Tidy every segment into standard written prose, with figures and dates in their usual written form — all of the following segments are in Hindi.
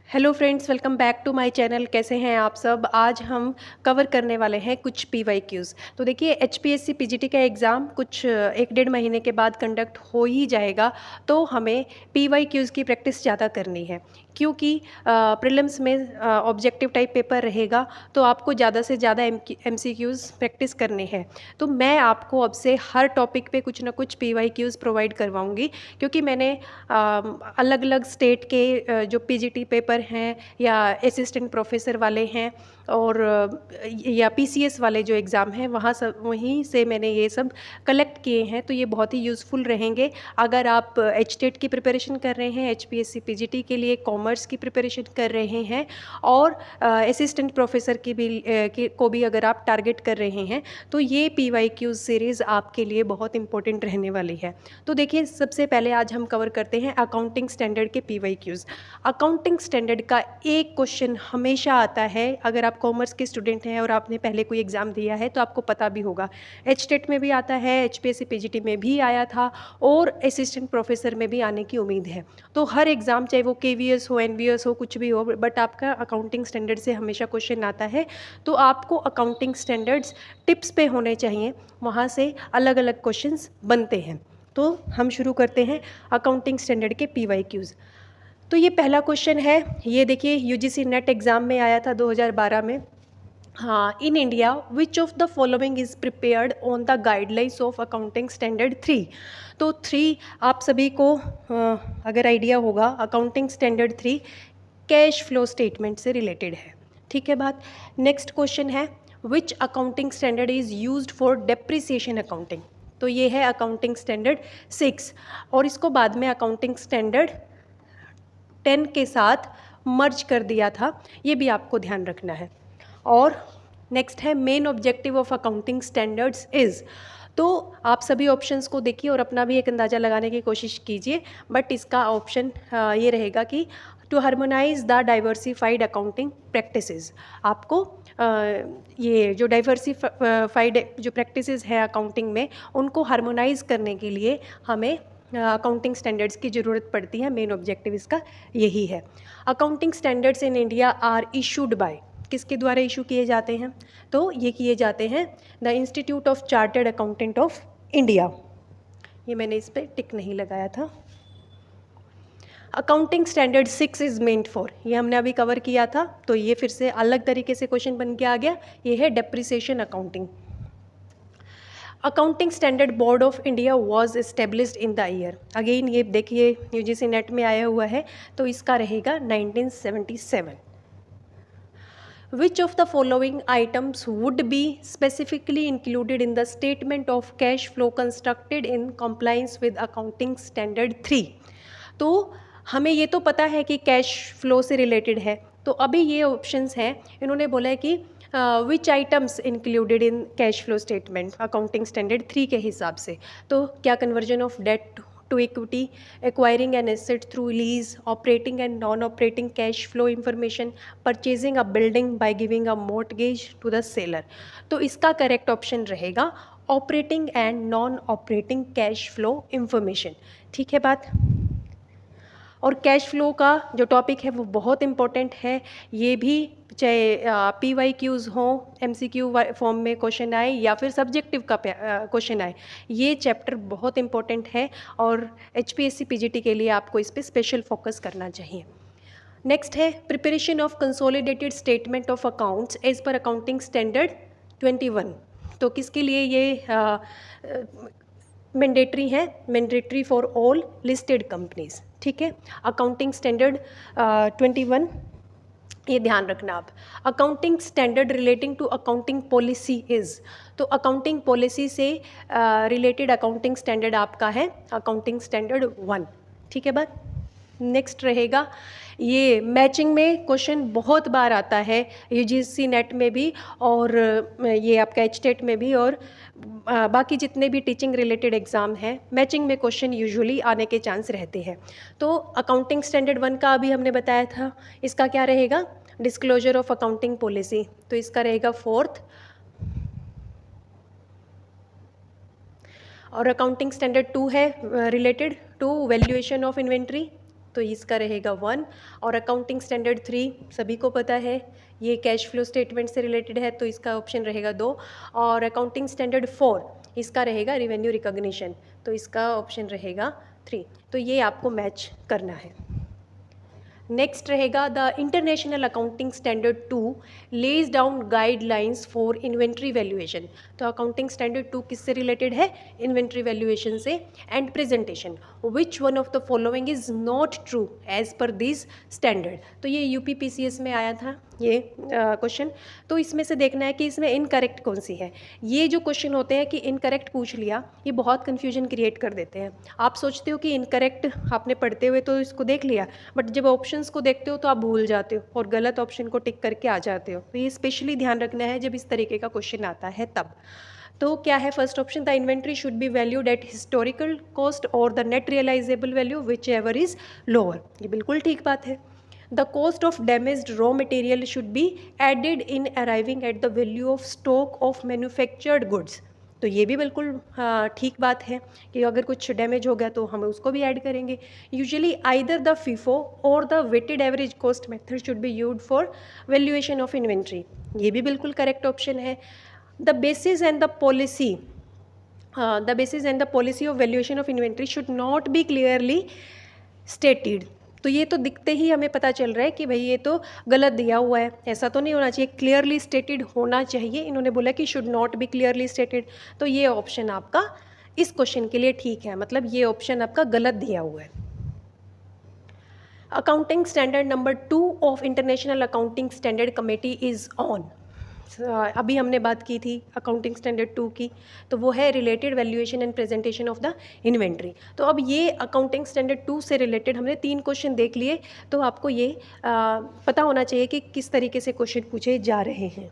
Hello friends, welcome back to my channel. कैसे हैं आप सब। आज हम कवर करने वाले हैं कुछ पीवाईक्यूज़। तो देखिए, एचपीएससी पीजीटी का एग्ज़ाम कुछ 1 डेढ़ महीने के बाद कंडक्ट हो ही जाएगा। तो हमें पीवाईक्यूज़ की प्रैक्टिस ज़्यादा करनी है, क्योंकि प्रीलिम्स में ऑब्जेक्टिव टाइप पेपर रहेगा। तो आपको ज़्यादा से ज़्यादा एमसीक्यूज़ प्रैक्टिस करने हैं। तो मैं आपको अब से हर टॉपिक पे कुछ ना कुछ पीवाईक्यूज़ प्रोवाइड करवाऊँगी, क्योंकि मैंने अलग अलग स्टेट के जो पीजीटी पेपर हैं या असिस्टेंट प्रोफेसर वाले हैं और या पीसीएस वाले जो एग्ज़ाम हैं वहीं से मैंने ये सब कलेक्ट किए हैं। तो ये बहुत ही यूज़फुल रहेंगे अगर आप एचटेट की प्रिपरेशन कर रहे हैं, एचपीएससी पीजीटी के लिए कॉमर्स की प्रिपरेशन कर रहे हैं और असिस्टेंट प्रोफेसर को भी अगर आप टारगेट कर रहे हैं, तो ये पीवाईक्यूज़ सीरीज़ आपके लिए बहुत इंपॉर्टेंट रहने वाली है। तो देखिए, सबसे पहले आज हम कवर करते हैं अकाउंटिंग स्टैंडर्ड के पीवाईक्यूज़। अकाउंटिंग स्टैंडर्ड का एक क्वेश्चन हमेशा आता है। अगर आप कॉमर्स के स्टूडेंट हैं और आपने पहले कोई एग्ज़ाम दिया है तो आपको पता भी होगा। एचटेट में भी आता है, एचपीएससी पीजीटी में भी आया था और असिस्टेंट प्रोफेसर में भी आने की उम्मीद है। तो हर एग्ज़ाम, चाहे वो केवीएस हो, एनवीएस हो, कुछ भी हो, बट आपका अकाउंटिंग स्टैंडर्ड से हमेशा क्वेश्चन आता है। तो आपको अकाउंटिंग स्टैंडर्ड्स टिप्स पे होने चाहिए, वहाँ से अलग अलग क्वेश्चंस बनते हैं। तो हम शुरू करते हैं अकाउंटिंग स्टैंडर्ड के पीवाईक्यूज़। तो ये पहला क्वेश्चन है, ये देखिए, यूजीसी नेट एग्ज़ाम में आया था 2012 में। हाँ, in India which of the following is prepared on the guidelines of accounting standard 3। तो 3 आप सभी को अगर आइडिया होगा, accounting standard 3 cash flow statement से रिलेटेड है। ठीक है बात। नेक्स्ट क्वेश्चन है, which accounting standard is used for depreciation accounting. तो ये है अकाउंटिंग स्टैंडर्ड 6 और इसको बाद में अकाउंटिंग स्टैंडर्ड 10 के साथ मर्ज कर दिया था। ये भी आपको ध्यान रखना है। और नेक्स्ट है, main objective of accounting standards is. तो आप सभी ऑप्शंस को देखिए और अपना भी एक अंदाज़ा लगाने की कोशिश कीजिए। बट इसका ऑप्शन ये रहेगा कि to harmonise the diversified accounting practices. आपको ये जो डाइवर्सिफाइड जो प्रैक्टिसेस है अकाउंटिंग में, उनको हार्मोनाइज करने के लिए हमें अकाउंटिंग स्टैंडर्ड्स की ज़रूरत पड़ती है। मेन ऑब्जेक्टिव इसका यही है। Accounting standards in India are issued by, किसके द्वारा इशू किए जाते हैं? तो ये किए जाते हैं the institute of chartered accountant of India. ये मैंने इस पर टिक नहीं लगाया था। Accounting standard 6 is meant for, ये हमने अभी कवर किया था, तो ये फिर से अलग तरीके से क्वेश्चन बन के आ गया। ये है depreciation accounting. Accounting standard board of India was established in the year. Again ये देखिए, यूजीसी नेट में आया हुआ है, तो इसका रहेगा 1977। Which of the following items would be specifically included in the statement of cash flow constructed in compliance with accounting standard 3? तो हमें ये तो पता है कि कैश फ्लो से रिलेटेड है। तो अभी ये ऑप्शंस हैं, इन्होंने बोला है कि which items included in cash flow statement accounting standard 3 के हिसाब से। तो क्या conversion of debt to equity, acquiring an asset through lease, operating and non-operating cash flow information, purchasing a building by giving a mortgage to the seller। तो इसका करेक्ट ऑप्शन रहेगा operating and non operating cash flow information. ठीक है बात। और कैश फ्लो का जो टॉपिक है वो बहुत इम्पोर्टेंट है। ये भी चाहे पीवाईक्यूज़ हों, एमसीक्यू फॉर्म में क्वेश्चन आए या फिर सब्जेक्टिव का क्वेश्चन आए, ये चैप्टर बहुत इम्पोर्टेंट है और एचपीएससी पीजीटी के लिए आपको इस पर स्पेशल फोकस करना चाहिए। नेक्स्ट है, preparation of consolidated statement of accounts as per accounting standard 21। तो किसके लिए ये मैंडेटरी है? Mandatory for all listed companies. ठीक है। अकाउंटिंग स्टैंडर्ड 21, ये ध्यान रखना आप। Accounting standard relating to accounting policy is. तो अकाउंटिंग पॉलिसी से रिलेटेड अकाउंटिंग स्टैंडर्ड आपका है अकाउंटिंग स्टैंडर्ड 1। ठीक है बात। नेक्स्ट रहेगा, ये मैचिंग में क्वेश्चन बहुत बार आता है, यूजीसी नेट में भी और ये आपका एचटेट में भी और बाकी जितने भी टीचिंग रिलेटेड एग्ज़ाम हैं, मैचिंग में क्वेश्चन यूजुअली आने के चांस रहते हैं। तो अकाउंटिंग स्टैंडर्ड 1 का अभी हमने बताया था, इसका क्या रहेगा? Disclosure of accounting policy. तो इसका रहेगा 4th। और अकाउंटिंग स्टैंडर्ड 2 है related to valuation of inventory. तो इसका रहेगा 1। और अकाउंटिंग स्टैंडर्ड 3 सभी को पता है, ये कैश फ्लो स्टेटमेंट से रिलेटेड है, तो इसका ऑप्शन रहेगा 2। और अकाउंटिंग स्टैंडर्ड 4 इसका रहेगा रिवेन्यू रिकॉग्निशन, तो इसका ऑप्शन रहेगा 3। तो ये आपको मैच करना है। नेक्स्ट रहेगा the international accounting standard 2 lays down guidelines for inventory valuation. तो अकाउंटिंग स्टैंडर्ड 2 किससे रिलेटेड है? इन्वेंट्री वैल्यूएशन से। And presentation, which one of the following is not true as per this standard. तो ये यूपीपीसीएस में आया था ये क्वेश्चन। तो इसमें से देखना है कि इसमें इनकरेक्ट कौन सी है। ये जो क्वेश्चन होते हैं कि इनकरेक्ट पूछ लिया, ये बहुत कन्फ्यूजन क्रिएट कर देते हैं। आप सोचते हो कि इनकरेक्ट आपने पढ़ते हुए तो इसको देख लिया, बट जब ऑप्शंस को देखते हो तो आप भूल जाते हो और गलत ऑप्शन को टिक करके आ जाते हो। तो ये स्पेशली ध्यान रखना है जब इस तरीके का क्वेश्चन आता है तब। तो क्या है first option? The inventory should be valued at historical cost और the net realisable value whichever is lower. ये बिल्कुल ठीक बात है। The cost of damaged raw material should be added in arriving at the value of stock of manufactured goods। तो ये भी बिल्कुल ठीक बात है कि अगर कुछ डैमेज हो गया तो हम उसको भी ऐड करेंगे। यूजुअली आइदर द फीफो और the weighted average cost method should be used for valuation of inventory. ये भी बिल्कुल करेक्ट ऑप्शन है। The basis and the policy of valuation of inventory should not be clearly stated. तो ये तो दिखते ही हमें पता चल रहा है कि भाई ये तो गलत दिया हुआ है, ऐसा तो नहीं होना चाहिए, क्लियरली स्टेटेड होना चाहिए। इन्होंने बोला कि should not be clearly stated, तो ये ऑप्शन आपका इस क्वेश्चन के लिए ठीक है, मतलब ये ऑप्शन आपका गलत दिया हुआ है। Accounting standard number 2 of international accounting standard committee is on. अभी हमने बात की थी अकाउंटिंग स्टैंडर्ड 2 की, तो वो है related valuation and presentation of the inventory. तो अब ये अकाउंटिंग स्टैंडर्ड 2 से रिलेटेड हमने 3 क्वेश्चन देख लिए, तो आपको ये पता होना चाहिए कि किस तरीके से क्वेश्चन पूछे जा रहे हैं।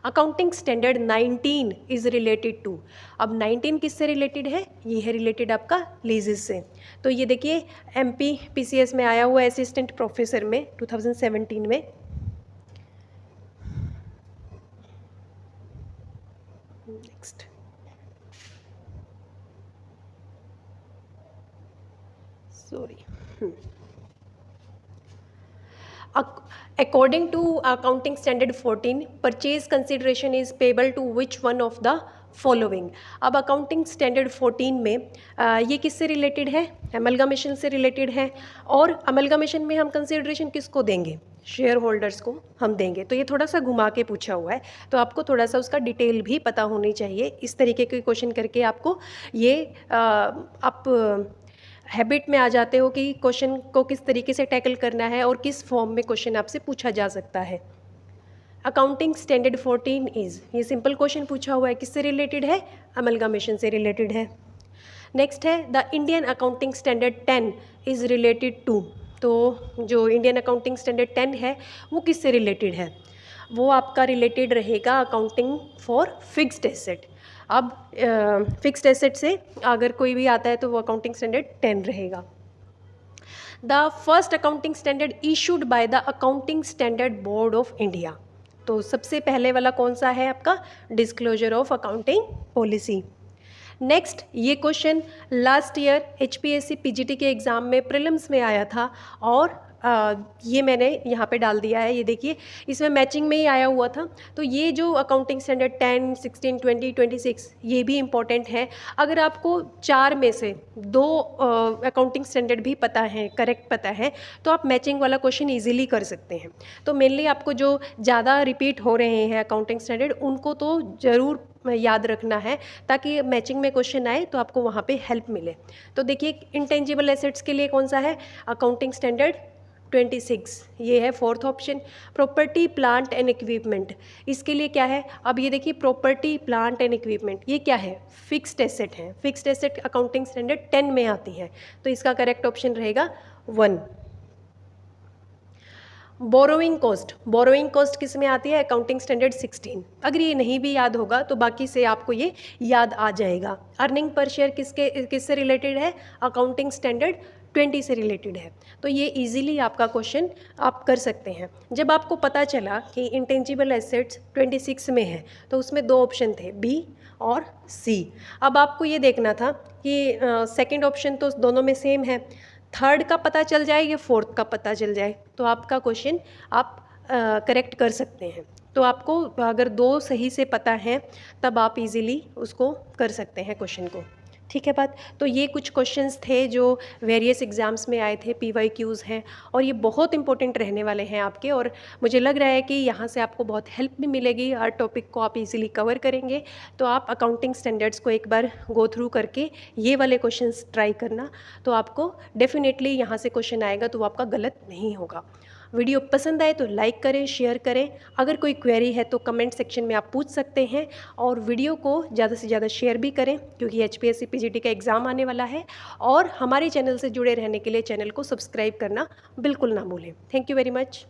Accounting standard 19 is related to. अब 19 किससे रिलेटेड है? ये है रिलेटेड आपका लीजेस से। तो ये देखिए एमपी पीसीएस में आया हुआ असिस्टेंट प्रोफेसर में 2017 में। Next, sorry, according to accounting standard 14 purchase consideration is payable to which one of the following। अब अकाउंटिंग स्टैंडर्ड 14 में ये किससे रिलेटेड है? अमलगामेशन से रिलेटेड है। और अमलगामेशन में हम कंसिडरेशन किसको देंगे? शेयर होल्डर्स को हम देंगे। तो ये थोड़ा सा घुमा के पूछा हुआ है, तो आपको थोड़ा सा उसका डिटेल भी पता होनी चाहिए। इस तरीके के क्वेश्चन करके आपको ये आप हैबिट में आ जाते हो कि क्वेश्चन को किस तरीके से टैकल करना है और किस फॉर्म में क्वेश्चन आपसे पूछा जा सकता है। अकाउंटिंग स्टैंडर्ड 14 इज़, ये सिंपल क्वेश्चन पूछा हुआ है, किससे रिलेटेड है? अमलगामेशन से रिलेटेड है। नेक्स्ट है the Indian accounting standard 10 is related to. तो जो इंडियन अकाउंटिंग स्टैंडर्ड 10 है वो किससे रिलेटेड है? वो आपका रिलेटेड रहेगा अकाउंटिंग फॉर फिक्स्ड एसेट। अब फिक्स्ड एसेट से अगर कोई भी आता है तो वो अकाउंटिंग स्टैंडर्ड 10 रहेगा। The first accounting standard issued by the accounting standard board of India. तो सबसे पहले वाला कौन सा है आपका? Disclosure of accounting policy. Next, ये question last year HPSC PGT के एग्ज़ाम में प्रीलिम्स में आया था और ये मैंने यहाँ पे डाल दिया है। ये देखिए इसमें मैचिंग में ही आया हुआ था। तो ये जो अकाउंटिंग स्टैंडर्ड 10, 16, 20, 26 ये भी इम्पॉर्टेंट है। अगर आपको 4 में से 2 अकाउंटिंग स्टैंडर्ड भी पता है, करेक्ट पता है, तो आप मैचिंग वाला क्वेश्चन ईजिली कर सकते हैं। तो मेनली आपको जो ज़्यादा रिपीट हो रहे हैं अकाउंटिंग स्टैंडर्ड उनको तो ज़रूर याद रखना है ताकि मैचिंग में क्वेश्चन आए तो आपको वहाँ पे हेल्प मिले। तो देखिए इंटेंजिबल एसेट्स के लिए कौन सा है? अकाउंटिंग स्टैंडर्ड 26, ये है fourth option. Property plant and equipment, इसके लिए क्या है? अब ये देखिए प्रॉपर्टी प्लांट एंड इक्विपमेंट ये क्या है? फिक्स्ड एसेट है। फिक्स्ड एसेट अकाउंटिंग स्टैंडर्ड 10 में आती है, तो इसका करेक्ट ऑप्शन रहेगा 1। बोरोइंग कॉस्ट, बोरोइंग कॉस्ट किस में आती है? Accounting standard 16। अगर ये नहीं भी याद होगा तो बाकी से आपको ये याद आ जाएगा। अर्निंग पर शेयर किससे रिलेटेड है? अकाउंटिंग स्टैंडर्ड 20 से रिलेटेड है। तो ये इजीली आपका क्वेश्चन आप कर सकते हैं। जब आपको पता चला कि इंटेंजिबल एसेट्स 26 में है तो उसमें 2 ऑप्शन थे, बी और सी। अब आपको ये देखना था कि सेकंड ऑप्शन तो दोनों में सेम है, थर्ड का पता चल जाए या फोर्थ का पता चल जाए तो आपका क्वेश्चन आप करेक्ट कर सकते हैं। तो आपको अगर दो सही से पता है तब आप इजीली उसको कर सकते हैं क्वेश्चन को। ठीक है बात। तो ये कुछ क्वेश्चंस थे जो वेरियस एग्ज़ाम्स में आए थे, PYQs हैं और ये बहुत इंपॉर्टेंट रहने वाले हैं आपके, और मुझे लग रहा है कि यहाँ से आपको बहुत हेल्प भी मिलेगी। हर टॉपिक को आप इजीली कवर करेंगे। तो आप अकाउंटिंग स्टैंडर्ड्स को एक बार गो थ्रू करके ये वाले क्वेश्चंस ट्राई करना, तो आपको डेफिनेटली यहाँ से क्वेश्चन आएगा तो वो आपका गलत नहीं होगा। वीडियो पसंद आए तो लाइक करें, शेयर करें। अगर कोई क्वेरी है तो कमेंट सेक्शन में आप पूछ सकते हैं, और वीडियो को ज़्यादा से ज़्यादा शेयर भी करें क्योंकि HPSC PGT का एग्ज़ाम आने वाला है। और हमारे चैनल से जुड़े रहने के लिए चैनल को सब्सक्राइब करना बिल्कुल ना भूलें। Thank you very much.